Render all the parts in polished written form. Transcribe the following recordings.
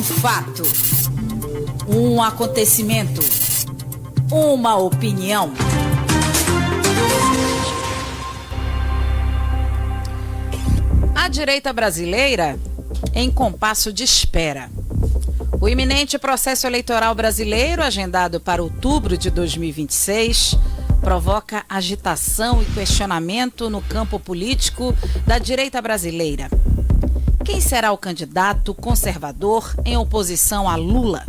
Um fato, um acontecimento, uma opinião. A direita brasileira em compasso de espera. O iminente processo eleitoral brasileiro, agendado para outubro de 2026, provoca agitação e questionamento no campo político da direita brasileira. Quem será o candidato conservador em oposição a Lula?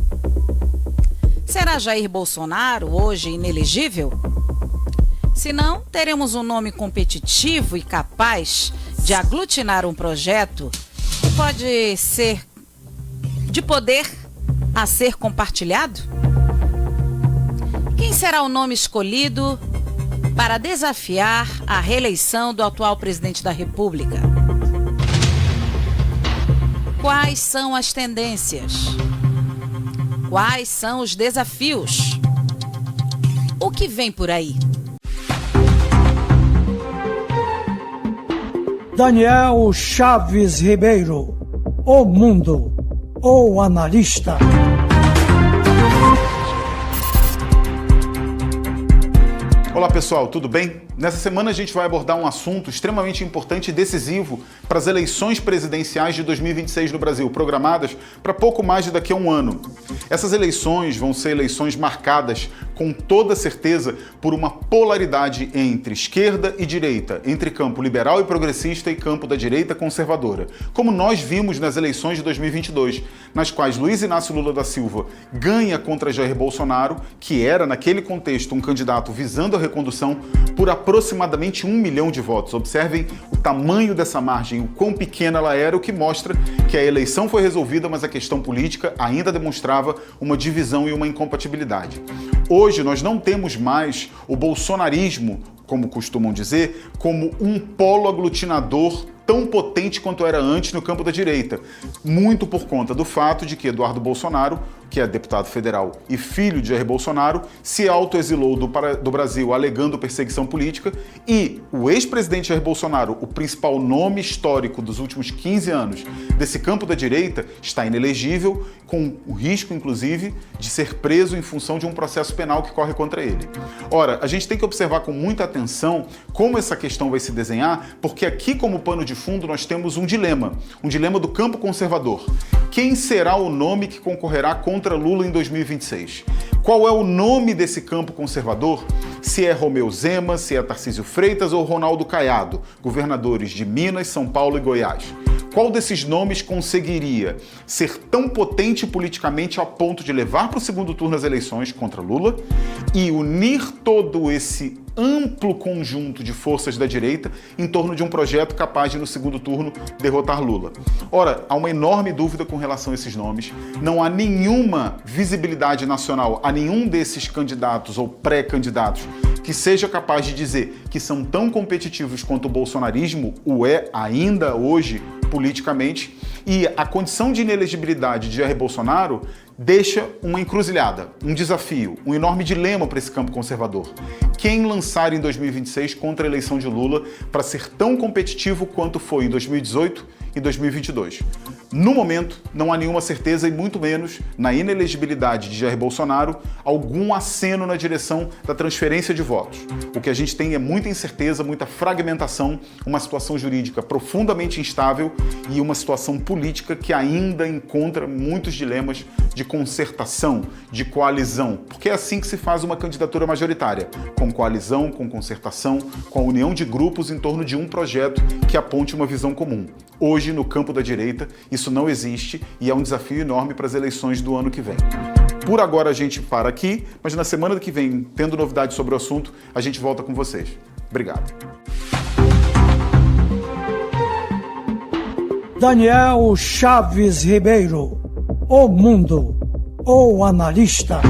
Será Jair Bolsonaro, hoje inelegível? Se não, teremos um nome competitivo e capaz de aglutinar um projeto que pode ser de poder a ser compartilhado? Quem será o nome escolhido para desafiar a reeleição do atual presidente da República? Quais são as tendências? Quais são os desafios? O que vem por aí? Daniel Chaves Ribeiro, o mundo, o analista. Olá pessoal, tudo bem? Nessa semana a gente vai abordar um assunto extremamente importante e decisivo para as eleições presidenciais de 2026 no Brasil, programadas para pouco mais de daqui a um ano. Essas eleições vão ser eleições marcadas com toda certeza por uma polaridade entre esquerda e direita, entre campo liberal e progressista e campo da direita conservadora, como nós vimos nas eleições de 2022, nas quais Luiz Inácio Lula da Silva ganha contra Jair Bolsonaro, que era naquele contexto um candidato visando a recondução, por aproximadamente 1 milhão de votos. Observem o tamanho dessa margem, o quão pequena ela era, o que mostra que a eleição foi resolvida, mas a questão política ainda demonstrava uma divisão e uma incompatibilidade. Hoje nós não temos mais o bolsonarismo, como costumam dizer, como um polo aglutinador tão potente quanto era antes no campo da direita, muito por conta do fato de que Eduardo Bolsonaro, que é deputado federal e filho de Jair Bolsonaro, se autoexilou do Brasil alegando perseguição política, e o ex-presidente Jair Bolsonaro, o principal nome histórico dos últimos 15 anos desse campo da direita, está inelegível, com o risco, inclusive, de ser preso em função de um processo penal que corre contra ele. Ora, a gente tem que observar com muita atenção como essa questão vai se desenhar, porque aqui, como pano de fundo, nós temos um dilema do campo conservador. Quem será o nome que concorrerá contra Lula em 2026? Qual é o nome desse campo conservador? Se é Romeu Zema, se é Tarcísio Freitas ou Ronaldo Caiado, governadores de Minas, São Paulo e Goiás. Qual desses nomes conseguiria ser tão potente politicamente a ponto de levar para o segundo turno as eleições contra Lula e unir todo esse amplo conjunto de forças da direita em torno de um projeto capaz de, no segundo turno, derrotar Lula? Ora, há uma enorme dúvida com relação a esses nomes. Não há nenhuma visibilidade nacional a nenhum desses candidatos ou pré-candidatos que seja capaz de dizer que são tão competitivos quanto o bolsonarismo o é ainda hoje politicamente, e a condição de inelegibilidade de Jair Bolsonaro deixa uma encruzilhada, um desafio, um enorme dilema para esse campo conservador. Quem lançar em 2026 contra a eleição de Lula para ser tão competitivo quanto foi em 2018 e 2022? No momento, não há nenhuma certeza, e muito menos na inelegibilidade de Jair Bolsonaro, algum aceno na direção da transferência de votos. O que a gente tem é muita incerteza, muita fragmentação, uma situação jurídica profundamente instável e uma situação política que ainda encontra muitos dilemas de concertação, de coalizão, porque é assim que se faz uma candidatura majoritária, com coalizão, com concertação, com a união de grupos em torno de um projeto que aponte uma visão comum. Hoje, no campo da direita, isso não existe e é um desafio enorme para as eleições do ano que vem. Por agora a gente para aqui, mas na semana que vem, tendo novidades sobre o assunto, a gente volta com vocês. Obrigado. Daniel Chaves Ribeiro, o mundo, o analista.